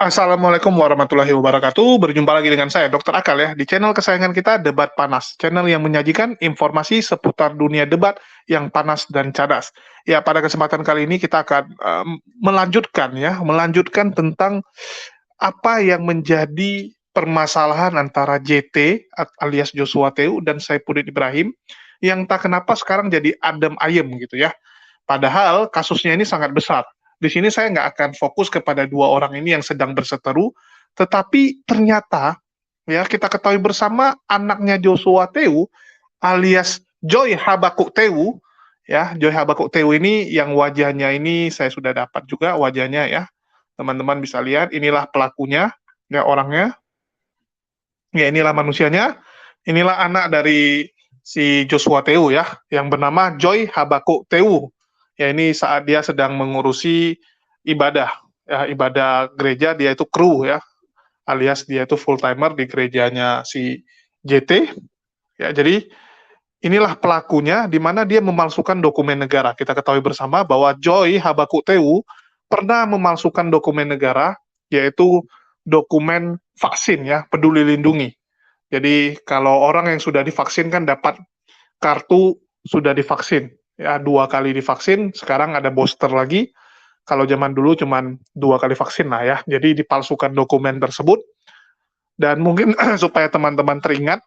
Assalamualaikum warahmatullahi wabarakatuh. Berjumpa lagi dengan saya, Dr. Akal ya, di channel kesayangan kita, Debat Panas. Channel yang menyajikan informasi seputar dunia debat yang panas dan cadas. Ya, pada kesempatan kali ini kita akan melanjutkan tentang apa yang menjadi permasalahan antara JT alias Joshua Teu dan Saifuddin Ibrahim yang tak kenapa sekarang jadi adem ayem gitu ya. Padahal kasusnya ini sangat besar. Di sini saya nggak akan fokus kepada dua orang ini yang sedang berseteru, tetapi ternyata ya kita ketahui bersama anaknya Joshua Teu alias Joy Habakuk Teu ya, Joy Habakuk Teu ini yang wajahnya ini saya sudah dapat juga wajahnya ya. Teman-teman bisa lihat, inilah pelakunya, ya orangnya. Ya inilah manusianya. Inilah anak dari si Joshua Teu ya, yang bernama Joy Habakuk Teu. Ya ini saat dia sedang mengurusi ibadah, ya ibadah gereja, dia itu kru ya, alias dia itu full timer di gerejanya si JT. Ya jadi inilah pelakunya di mana dia memalsukan dokumen negara. Kita ketahui bersama bahwa Joy Habakuk Teu pernah memalsukan dokumen negara, yaitu dokumen vaksin ya, Peduli Lindungi. Jadi kalau orang yang sudah divaksin kan dapat kartu sudah divaksin. Ya, 2 kali divaksin, sekarang ada booster lagi. Kalau zaman dulu cuma 2 kali vaksin lah ya. Jadi dipalsukan dokumen tersebut. Dan mungkin supaya teman-teman teringat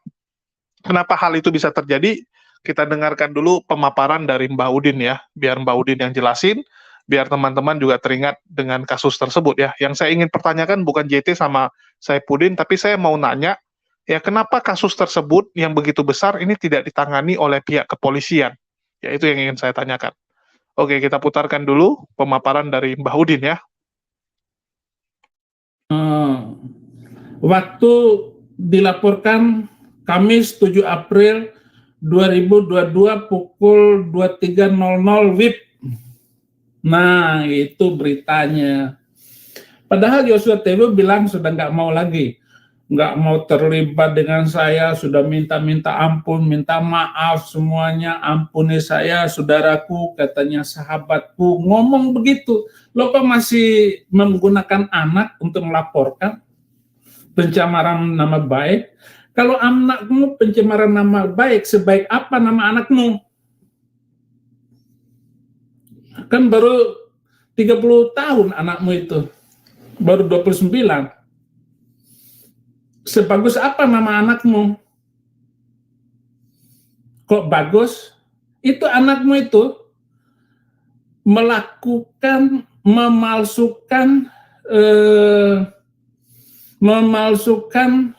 kenapa hal itu bisa terjadi, kita dengarkan dulu pemaparan dari Mbak Udin ya. Biar Mbak Udin yang jelasin, biar teman-teman juga teringat dengan kasus tersebut ya. Yang saya ingin pertanyakan bukan JT sama Saifuddin, tapi saya mau nanya, ya kenapa kasus tersebut yang begitu besar ini tidak ditangani oleh pihak kepolisian? Ya itu yang ingin saya tanyakan. Oke, kita putarkan dulu pemaparan dari Mbah Udin ya. Waktu dilaporkan Kamis 7 April 2022 pukul 23.00 WIB. Nah, itu beritanya. Padahal Joshua Teu bilang sudah nggak mau lagi. Nggak mau terlibat dengan saya, sudah minta ampun, minta maaf semuanya, ampuni saya, saudaraku, katanya sahabatku, ngomong begitu. Lo kok masih menggunakan anak untuk melaporkan pencemaran nama baik? Kalau anakmu pencemaran nama baik, sebaik apa nama anakmu? Kan baru 30 tahun anakmu itu, baru 29. Sebagus apa nama anakmu? Kok bagus? Itu anakmu itu melakukan, memalsukan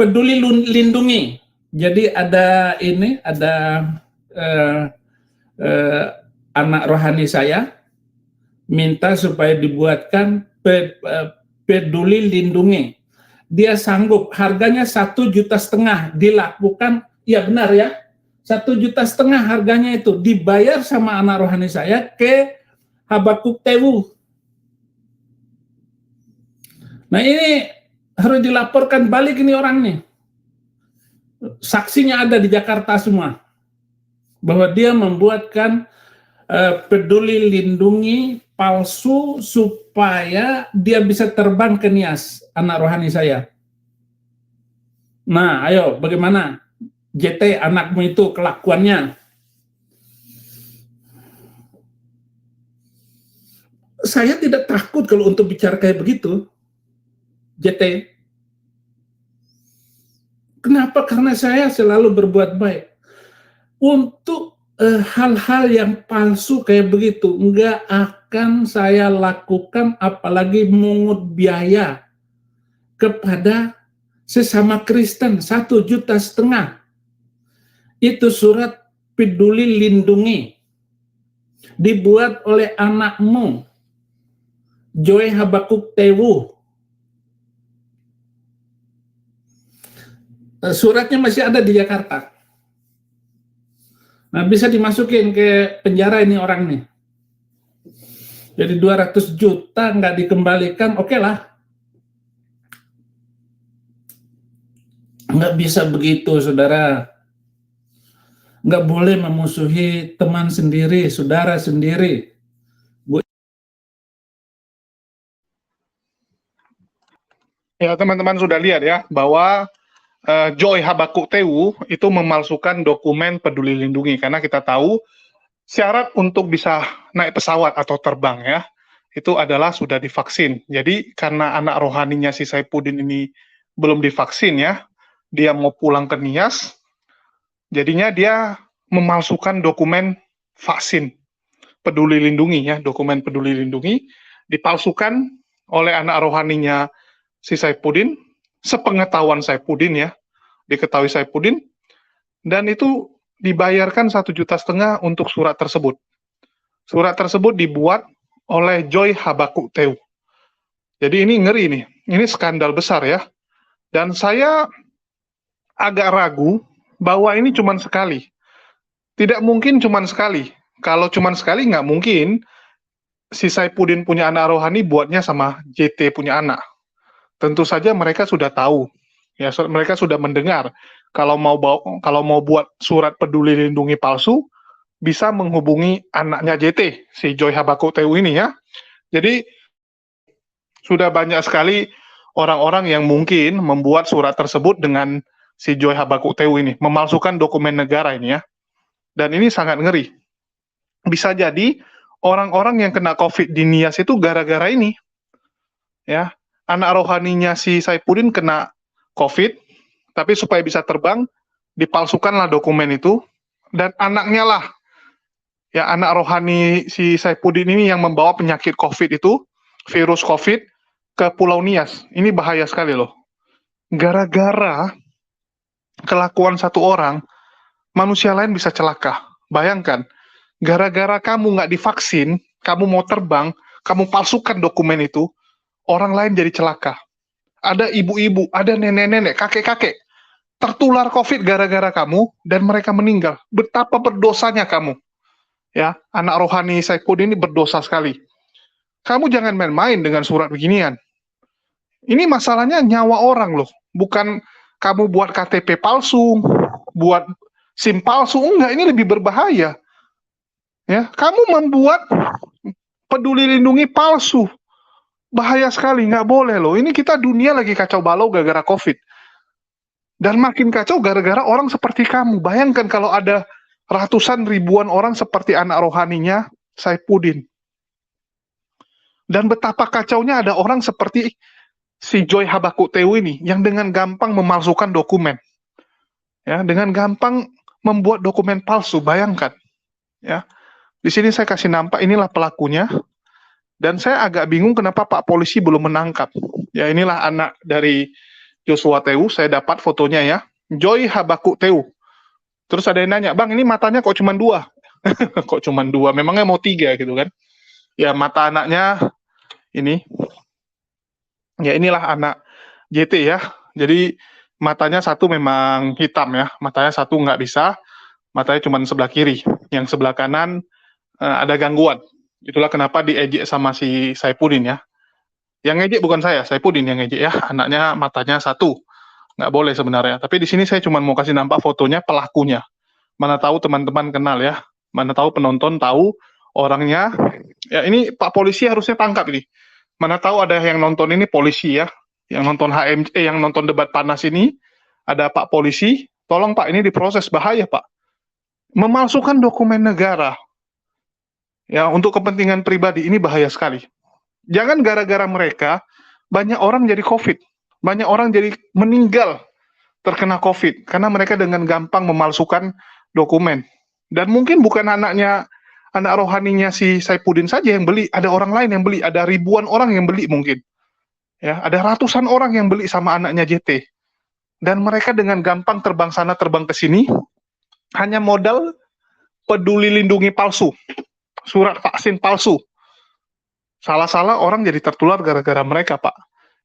Peduli Lindungi. Jadi ada ini, ada anak rohani saya minta supaya dibuatkan Peduli Lindungi. Dia sanggup, harganya 1,5 juta dilakukan, ya benar ya, 1,5 juta harganya itu dibayar sama anak rohani saya ke Habakuk Teu. Nah ini harus dilaporkan balik ini orang nih. Saksinya ada di Jakarta semua, bahwa dia membuatkan Peduli Lindungi palsu supaya dia bisa terbang ke Nias, anak rohani saya. Nah, ayo bagaimana JT anakmu itu kelakuannya? Saya tidak takut kalau untuk bicara kayak begitu, JT. Kenapa? Karena saya selalu berbuat baik. Untuk hal-hal yang palsu kayak begitu nggak akan saya lakukan, apalagi mengut biaya kepada sesama Kristen 1,5 juta. Itu surat Peduli Lindungi dibuat oleh anakmu Joy Habakuk Teu. Suratnya masih ada di Jakarta. Nah, bisa dimasukin ke penjara ini orang nih. Jadi 200 juta nggak dikembalikan, oke lah. Nggak bisa begitu, saudara. Nggak boleh memusuhi teman sendiri, saudara sendiri. Ya, teman-teman sudah lihat ya bahwa Joy Habakuk Tewu itu memalsukan dokumen peduli lindungi karena kita tahu syarat untuk bisa naik pesawat atau terbang ya itu adalah sudah divaksin. Jadi karena anak rohaninya si Saipudin ini belum divaksin ya, dia mau pulang ke Nias, jadinya dia memalsukan dokumen vaksin peduli lindungi ya, dokumen peduli lindungi dipalsukan oleh anak rohaninya si Saipudin, sepengetahuan Saipudin ya, diketahui Saipudin, dan itu dibayarkan 1,5 juta untuk surat tersebut. Surat tersebut dibuat oleh Joy Habakuk Tewu. Jadi ini ngeri nih, ini skandal besar ya. Dan saya agak ragu bahwa ini cuma sekali. Tidak mungkin cuma sekali. Kalau cuma sekali nggak mungkin si Saipudin punya anak rohani buatnya sama JT punya anak. Tentu saja mereka sudah tahu, ya mereka sudah mendengar kalau mau buat surat peduli lindungi palsu bisa menghubungi anaknya JT si Joy Habakuk Tewu ini ya. Jadi sudah banyak sekali orang-orang yang mungkin membuat surat tersebut dengan si Joy Habakuk Tewu ini, memalsukan dokumen negara ini ya. Dan ini sangat ngeri. Bisa jadi orang-orang yang kena COVID di Nias itu gara-gara ini. Ya, anak rohaninya si Saipudin kena COVID, tapi supaya bisa terbang, dipalsukanlah dokumen itu, dan anaknya lah, ya anak rohani si Saipudin ini yang membawa penyakit COVID itu, virus COVID, ke Pulau Nias. Ini bahaya sekali loh. Gara-gara kelakuan satu orang, manusia lain bisa celaka. Bayangkan, gara-gara kamu nggak divaksin, kamu mau terbang, kamu palsukan dokumen itu, orang lain jadi celaka. Ada ibu-ibu, ada nenek-nenek, kakek-kakek, tertular COVID gara-gara kamu, dan mereka meninggal. Betapa berdosanya kamu. Ya, anak rohani Saipudin ini berdosa sekali. Kamu jangan main-main dengan surat beginian. Ini masalahnya nyawa orang loh, bukan kamu buat KTP palsu, buat SIM palsu, enggak, ini lebih berbahaya. Ya, kamu membuat peduli lindungi palsu. Bahaya sekali, nggak boleh loh. Ini kita dunia lagi kacau balau gara-gara COVID. Dan makin kacau gara-gara orang seperti kamu. Bayangkan kalau ada ratusan ribuan orang seperti anak rohaninya Saipudin. Dan betapa kacaunya ada orang seperti si Joy Habakuk Tewu ini yang dengan gampang memalsukan dokumen. Ya, dengan gampang membuat dokumen palsu, bayangkan. Ya. Di sini saya kasih nampak inilah pelakunya. Dan saya agak bingung kenapa Pak Polisi belum menangkap. Ya, inilah anak dari Joshua Tewu, saya dapat fotonya ya. Joy Habakuk Tewu. Terus ada yang nanya, "Bang, ini matanya kok cuma 2?" Kok cuma 2? Memangnya mau 3 gitu kan? Ya, mata anaknya ini. Ya, inilah anak JT ya. Jadi matanya satu memang hitam ya. Matanya satu nggak bisa. Matanya cuma sebelah kiri. Yang sebelah kanan ada gangguan. Itulah kenapa diejek sama si Saipudin ya. Yang ngejek bukan saya, Saipudin yang ngejek ya. Anaknya matanya satu. Nggak boleh sebenarnya. Tapi di sini saya cuma mau kasih nampak fotonya pelakunya. Mana tahu teman-teman kenal ya. Mana tahu penonton tahu orangnya. Ya, ini Pak Polisi harusnya tangkap ini. Mana tahu ada yang nonton ini polisi ya, yang nonton yang nonton debat panas ini, ada Pak Polisi, tolong Pak, ini diproses, bahaya Pak. Memalsukan dokumen negara, ya untuk kepentingan pribadi, ini bahaya sekali. Jangan gara-gara mereka, banyak orang jadi COVID, banyak orang jadi meninggal terkena COVID, karena mereka dengan gampang memalsukan dokumen. Dan mungkin bukan anak rohaninya si Saipudin saja yang beli, ada orang lain yang beli, ada ribuan orang yang beli mungkin. Ya, ada ratusan orang yang beli sama anaknya JT. Dan mereka dengan gampang terbang sana terbang ke sini hanya modal peduli lindungi palsu, surat vaksin palsu. Salah-salah orang jadi tertular gara-gara mereka, Pak.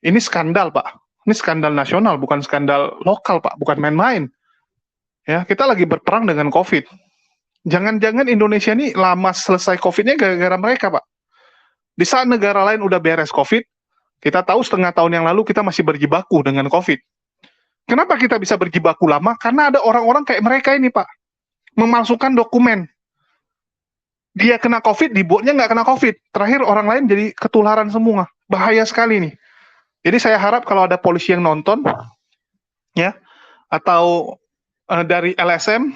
Ini skandal, Pak. Ini skandal nasional, bukan skandal lokal, Pak, bukan main-main. Ya, kita lagi berperang dengan COVID. Jangan-jangan Indonesia ini lama selesai COVID-nya gara-gara mereka, Pak. Di saat negara lain udah beres COVID, kita tahu setengah tahun yang lalu kita masih berjibaku dengan COVID. Kenapa kita bisa berjibaku lama? Karena ada orang-orang kayak mereka ini, Pak. Memalsukan dokumen. Dia kena COVID, dibuatnya nggak kena COVID. Terakhir orang lain jadi ketularan semua. Bahaya sekali nih. Jadi saya harap kalau ada polisi yang nonton, ya, atau dari LSM,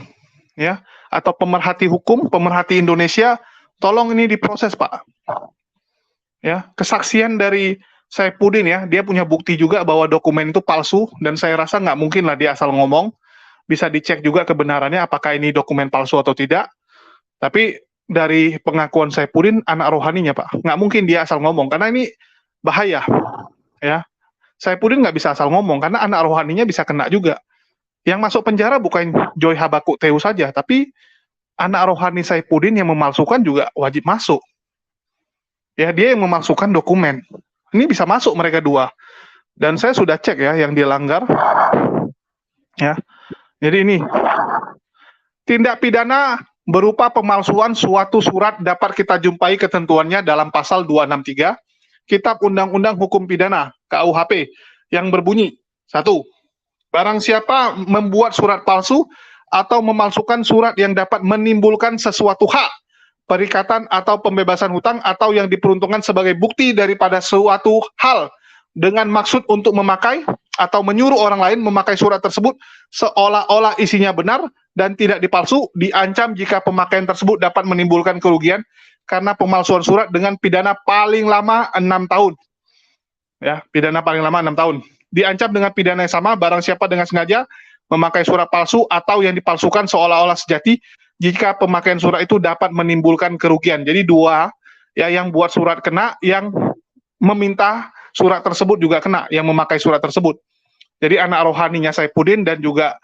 ya, atau pemerhati hukum, pemerhati Indonesia, tolong ini diproses, Pak. Ya, kesaksian dari Saifuddin, ya, dia punya bukti juga bahwa dokumen itu palsu, dan saya rasa nggak mungkin lah dia asal ngomong. Bisa dicek juga kebenarannya apakah ini dokumen palsu atau tidak. Tapi dari pengakuan Saifuddin, anak rohaninya, Pak, nggak mungkin dia asal ngomong, karena ini bahaya, ya. Saifuddin nggak bisa asal ngomong, karena anak rohaninya bisa kena juga. Yang masuk penjara bukan Joy Habakuk Teu saja, tapi anak rohani Saifuddin yang memalsukan juga wajib masuk. Ya, dia yang memalsukan dokumen. Ini bisa masuk mereka dua. Dan saya sudah cek ya yang dilanggar. Ya. Jadi ini tindak pidana berupa pemalsuan suatu surat dapat kita jumpai ketentuannya dalam pasal 263 Kitab Undang-Undang Hukum Pidana KUHP yang berbunyi 1. Barang siapa membuat surat palsu atau memalsukan surat yang dapat menimbulkan sesuatu hak, perikatan atau pembebasan hutang atau yang diperuntukkan sebagai bukti daripada suatu hal dengan maksud untuk memakai atau menyuruh orang lain memakai surat tersebut seolah-olah isinya benar dan tidak dipalsu, diancam jika pemakaian tersebut dapat menimbulkan kerugian karena pemalsuan surat dengan pidana paling lama 6 tahun. Ya, pidana paling lama 6 tahun. Diancam dengan pidana yang sama barang siapa dengan sengaja memakai surat palsu atau yang dipalsukan seolah-olah sejati jika pemakaian surat itu dapat menimbulkan kerugian. Jadi dua, ya, yang buat surat kena, yang meminta surat tersebut juga kena, yang memakai surat tersebut. Jadi anak rohaninya Saifuddin dan juga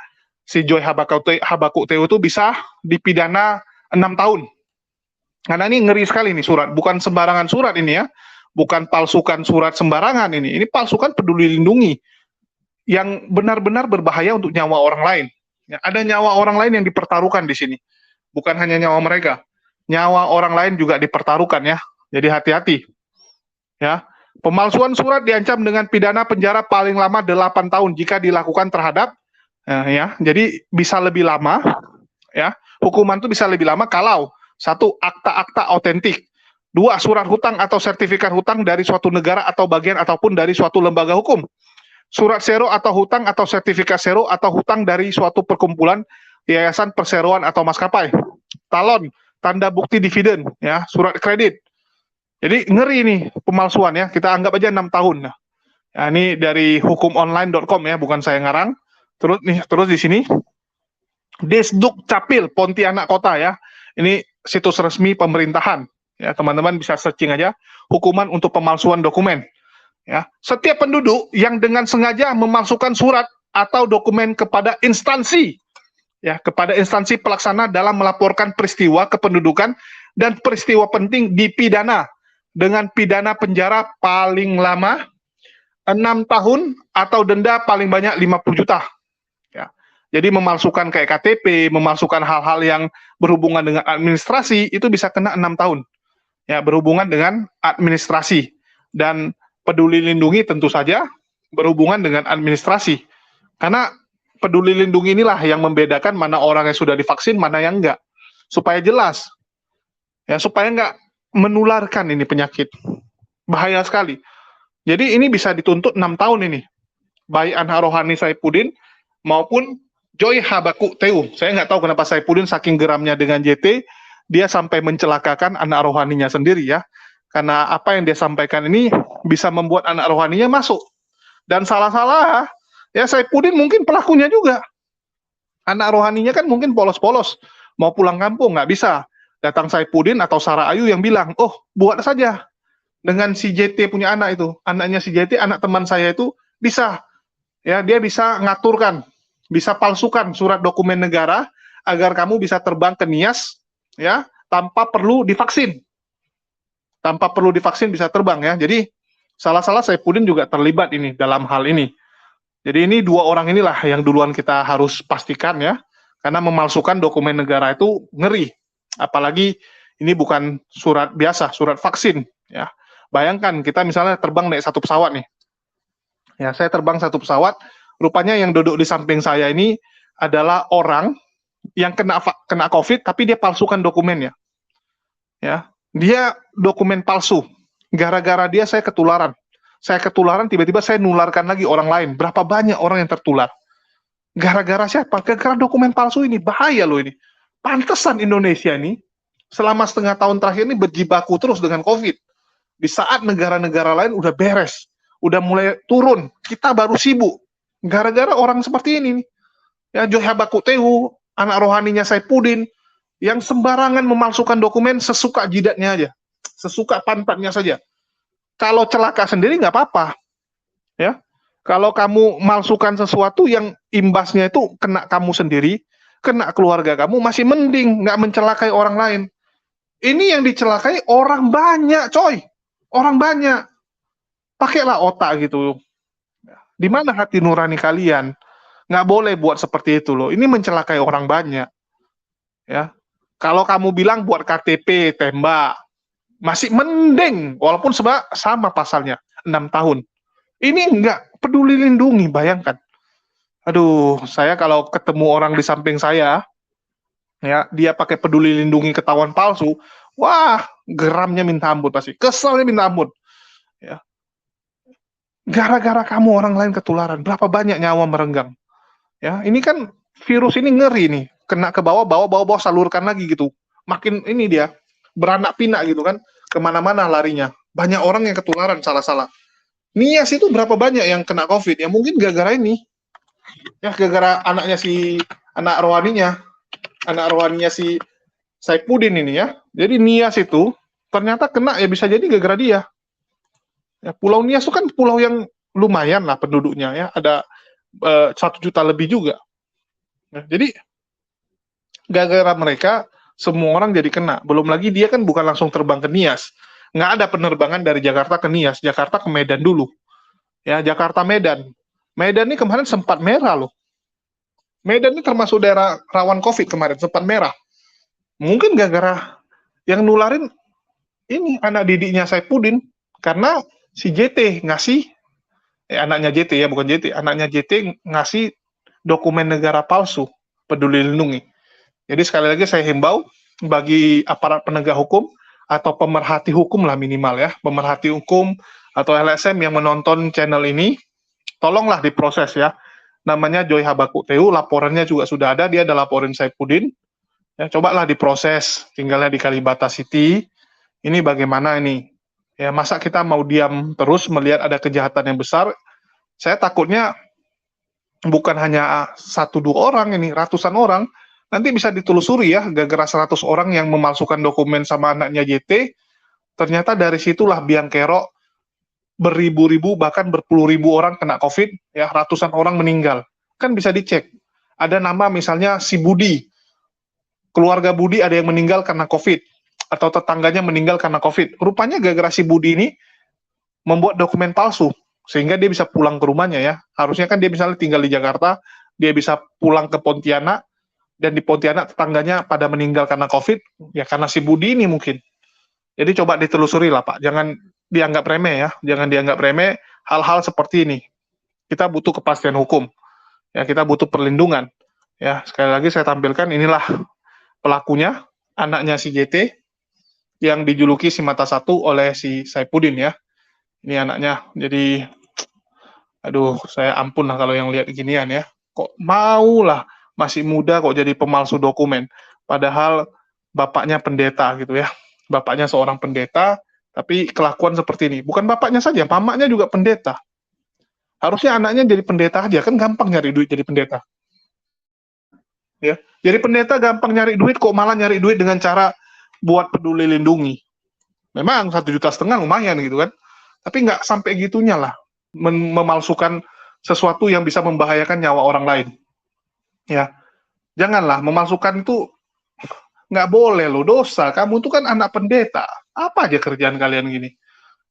si Joy Habakuk Teu itu bisa dipidana 6 tahun. Karena ini ngeri sekali nih surat, bukan sembarangan surat ini ya, bukan palsukan surat sembarangan ini palsukan Peduli Lindungi yang benar-benar berbahaya untuk nyawa orang lain. Ya, ada nyawa orang lain yang dipertaruhkan di sini, bukan hanya nyawa mereka, nyawa orang lain juga dipertaruhkan ya. Jadi hati-hati. Ya, pemalsuan surat diancam dengan pidana penjara paling lama 8 tahun jika dilakukan terhadap ya, jadi bisa lebih lama ya. Hukuman itu bisa lebih lama kalau 1. Akta-akta otentik, 2. Surat hutang atau sertifikat hutang dari suatu negara atau bagian ataupun dari suatu lembaga hukum, surat sero atau hutang atau sertifikat sero atau hutang dari suatu perkumpulan, yayasan, perseroan atau maskapai, talon, tanda bukti dividen, ya, surat kredit. Jadi ngeri ini pemalsuan ya, kita anggap aja 6 tahun. Nah, ini dari hukumonline.com ya, bukan saya ngarang. Terus di sini Desduk Capil Pontianak Kota ya. Ini situs resmi pemerintahan. Ya, teman-teman bisa searching aja hukuman untuk pemalsuan dokumen. Ya, setiap penduduk yang dengan sengaja memalsukan surat atau dokumen kepada instansi, ya, kepada instansi pelaksana dalam melaporkan peristiwa kependudukan dan peristiwa penting dipidana dengan pidana penjara paling lama 6 tahun atau denda paling banyak 50 juta. Ya. Jadi memalsukan kayak KTP, memalsukan hal-hal yang berhubungan dengan administrasi itu bisa kena 6 tahun. Ya, berhubungan dengan administrasi. Dan Peduli Lindungi tentu saja berhubungan dengan administrasi. Karena Peduli Lindungi inilah yang membedakan mana orang yang sudah divaksin, mana yang enggak. Supaya jelas. Ya, supaya enggak menularkan ini penyakit. Bahaya sekali. Jadi ini bisa dituntut 6 tahun ini. Baik anak rohani Saifuddin maupun Joy Habakuk Teu. Saya nggak tahu kenapa Saifuddin saking geramnya dengan JT, dia sampai mencelakakan anak rohaninya sendiri ya. Karena apa yang dia sampaikan ini bisa membuat anak rohaninya masuk. Dan salah-salah, ya Saifuddin mungkin pelakunya juga. Anak rohaninya kan mungkin polos-polos. Mau pulang kampung, nggak bisa. Datang Saifuddin atau Sarah Ayu yang bilang, oh buat saja. Dengan si JT punya anak itu. Anaknya si JT, anak teman saya itu bisa. Ya, dia bisa ngaturkan. Bisa palsukan surat dokumen negara agar kamu bisa terbang ke Nias ya tanpa perlu divaksin. Tanpa perlu divaksin bisa terbang ya. Jadi salah-salah Saifuddin juga terlibat ini dalam hal ini. Jadi ini dua orang inilah yang duluan kita harus pastikan ya. Karena memalsukan dokumen negara itu ngeri. Apalagi ini bukan surat biasa, surat vaksin ya. Bayangkan kita misalnya terbang naik satu pesawat nih. Ya, saya terbang satu pesawat, rupanya yang duduk di samping saya ini adalah orang yang kena COVID tapi dia palsukan dokumennya. Ya, dia dokumen palsu. Gara-gara dia saya ketularan. saya ketularan, tiba-tiba saya nularkan lagi orang lain. Berapa banyak orang yang tertular? Gara-gara siapa? Gara-gara dokumen palsu ini. Bahaya loh ini. Pantesan Indonesia ini selama setengah tahun terakhir ini berjibaku terus dengan COVID. Di saat negara-negara lain udah beres, udah mulai turun, kita baru sibuk. Gara-gara orang seperti ini nih. Ya, Joy Habakuktehu, anak rohaninya Saifuddin, yang sembarangan memalsukan dokumen sesuka jidatnya aja, sesuka pantatnya saja. Kalau celaka sendiri nggak apa-apa, ya. Kalau kamu malsukan sesuatu yang imbasnya itu kena kamu sendiri, kena keluarga kamu, masih mending nggak mencelakai orang lain. Ini yang dicelakai orang banyak, coy. Orang banyak. Pakailah otak gitu. Di mana hati nurani kalian? Nggak boleh buat seperti itu loh. Ini mencelakai orang banyak. Ya. Kalau kamu bilang buat KTP, tembak, masih mending, walaupun sama pasalnya, 6 tahun. Ini enggak, peduli lindungi, bayangkan. Aduh, saya kalau ketemu orang di samping saya, ya dia pakai peduli lindungi ketahuan palsu, wah, geramnya minta ampun pasti, keselnya minta ampun. Ya. Gara-gara kamu orang lain ketularan, berapa banyak nyawa merenggang. Ya, ini kan virus ini ngeri nih, kena ke bawah, bawah, salurkan lagi gitu. Makin ini dia beranak pinak gitu kan, kemana-mana larinya. Banyak orang yang ketularan salah-salah. Nias itu berapa banyak yang kena COVID? Ya mungkin gara-gara ini. Ya gara-gara anak rohaninya si Saifuddin ini ya. Jadi Nias itu ternyata kena ya bisa jadi gara-gara dia. Ya, Pulau Nias itu kan pulau yang lumayan lah penduduknya ya, ada 1 juta lebih juga. Ya, jadi gara-gara mereka semua orang jadi kena. Belum lagi dia kan bukan langsung terbang ke Nias. Nggak ada penerbangan dari Jakarta ke Nias, Jakarta ke Medan dulu. Ya, Jakarta Medan. Medan ini kemarin sempat merah loh. Medan ini termasuk daerah rawan COVID kemarin, sempat merah. Mungkin gara-gara yang nularin ini anak didiknya Saifuddin, karena si JT ngasih, anaknya JT ya, bukan JT, anaknya JT ngasih dokumen negara palsu, peduli lindungi. Jadi sekali lagi saya himbau bagi aparat penegak hukum atau pemerhati hukum lah minimal ya, pemerhati hukum atau LSM yang menonton channel ini, tolonglah diproses ya. Namanya Joy Habakuktehu, laporannya juga sudah ada, dia ada laporin Saifuddin. Ya, cobalah diproses, tinggalnya di Kalibata City. Ini bagaimana ini? Ya, masa kita mau diam terus melihat ada kejahatan yang besar? Saya takutnya bukan hanya 1-2 orang ini, ratusan orang. Nanti bisa ditelusuri ya, gara-gara 100 orang yang memalsukan dokumen sama anaknya JT, ternyata dari situlah biang kerok beribu-ribu bahkan berpuluh-ribu orang kena COVID, ya ratusan orang meninggal. Kan bisa dicek. Ada nama misalnya si Budi, keluarga Budi ada yang meninggal karena COVID, atau tetangganya meninggal karena COVID. Rupanya gara-gara si Budi ini membuat dokumen palsu, sehingga dia bisa pulang ke rumahnya ya. Harusnya kan dia misalnya tinggal di Jakarta, dia bisa pulang ke Pontianak, dan di Pontianak tetangganya pada meninggal karena COVID, ya karena si Budi ini mungkin. Jadi coba ditelusuri lah Pak, jangan dianggap remeh ya, jangan dianggap remeh hal-hal seperti ini. Kita butuh kepastian hukum, ya kita butuh perlindungan. Ya sekali lagi saya tampilkan inilah pelakunya, anaknya si JT yang dijuluki si mata satu oleh si Saifuddin ya. Ini anaknya, jadi aduh saya ampun lah kalau yang lihat ginian ya. Kok mau lah masih muda kok jadi pemalsu dokumen, padahal bapaknya pendeta gitu ya. Bapaknya seorang pendeta, tapi kelakuan seperti ini. Bukan bapaknya saja, mamanya juga pendeta. Harusnya anaknya jadi pendeta aja, kan gampang nyari duit jadi pendeta. Ya, jadi pendeta gampang nyari duit, kok malah nyari duit dengan cara buat peduli lindungi. Memang 1,5 juta lumayan gitu kan, tapi nggak sampai gitunya lah, memalsukan sesuatu yang bisa membahayakan nyawa orang lain. Ya, janganlah memalsukan itu. Nggak boleh loh, dosa. Kamu tuh kan anak pendeta. Apa aja kerjaan kalian gini?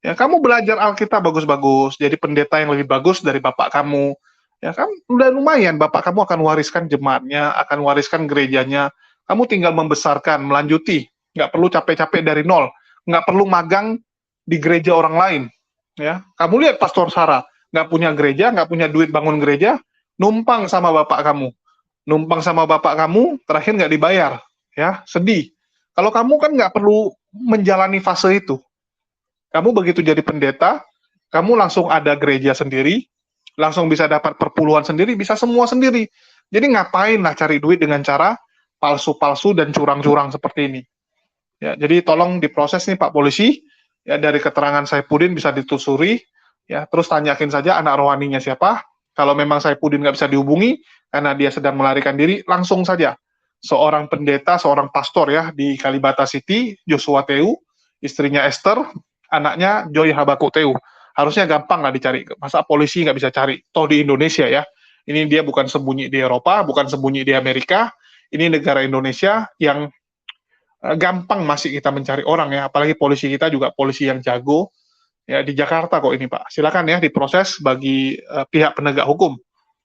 Ya, kamu belajar Alkitab bagus-bagus, jadi pendeta yang lebih bagus dari bapak kamu. Ya kan, udah lumayan. Bapak kamu akan wariskan jemaatnya, akan wariskan gerejanya. Kamu tinggal membesarkan, melanjuti. Nggak perlu capek-capek dari nol. Nggak perlu magang di gereja orang lain. Ya, kamu lihat Pastor Sarah, nggak punya gereja, nggak punya duit bangun gereja, numpang sama bapak kamu. Numpang sama bapak kamu, terakhir nggak dibayar. Ya, sedih. Kalau kamu kan nggak perlu menjalani fase itu. Kamu begitu jadi pendeta, kamu langsung ada gereja sendiri, langsung bisa dapat perpuluhan sendiri, bisa semua sendiri. Jadi ngapain lah cari duit dengan cara palsu-palsu dan curang-curang seperti ini. Ya, jadi tolong diproses nih Pak Polisi, ya dari keterangan Saifuddin bisa ditelusuri, ya terus tanyakin saja anak rohaninya siapa. Kalau memang Saifuddin nggak bisa dihubungi karena dia sedang melarikan diri, langsung saja seorang pendeta, seorang pastor ya di Kalibata City, Joshua Teu, istrinya Esther, anaknya Joy Habakuk Teu. Harusnya gampang lah dicari. Masa polisi nggak bisa cari? Toh di Indonesia ya. Ini dia bukan sembunyi di Eropa, bukan sembunyi di Amerika. Ini negara Indonesia yang gampang masih kita mencari orang ya. Apalagi polisi kita juga polisi yang jago. Ya di Jakarta kok ini Pak. Silakan ya diproses bagi pihak penegak hukum.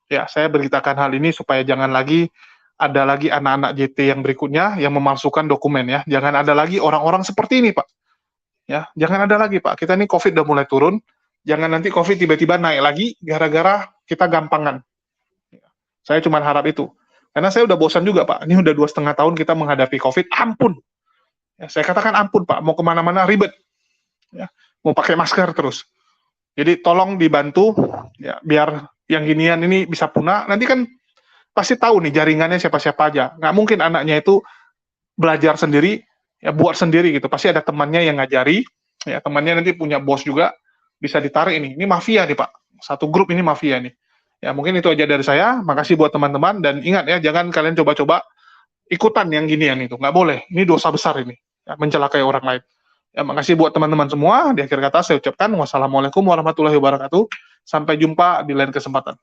Ya saya beritakan hal ini supaya jangan lagi ada lagi anak-anak JT yang berikutnya yang memalsukan dokumen ya. Jangan ada lagi orang-orang seperti ini Pak. Ya, jangan ada lagi Pak. Kita ini COVID udah mulai turun. Jangan nanti COVID tiba-tiba naik lagi gara-gara kita gampangan. Saya cuma harap itu. Karena saya udah bosan juga Pak. Ini udah 2,5 tahun kita menghadapi COVID. Ampun. Ya, saya katakan ampun Pak. Mau kemana-mana ribet. Ya, mau pakai masker terus. Jadi tolong dibantu ya, biar yang ginian ini bisa punah. Nanti kan pasti tahu nih jaringannya siapa-siapa aja. Nggak mungkin anaknya itu belajar sendiri, ya buat sendiri gitu. Pasti ada temannya yang ngajari. Ya temannya nanti punya bos juga. Bisa ditarik ini mafia nih Pak, satu grup ini mafia nih. Ya mungkin itu aja dari saya, makasih buat teman-teman, dan ingat ya, jangan kalian coba-coba ikutan yang ginian itu, nggak boleh, ini dosa besar ini, ya, mencelakai orang lain. Ya makasih buat teman-teman semua, di akhir kata saya ucapkan wassalamualaikum warahmatullahi wabarakatuh, sampai jumpa di lain kesempatan.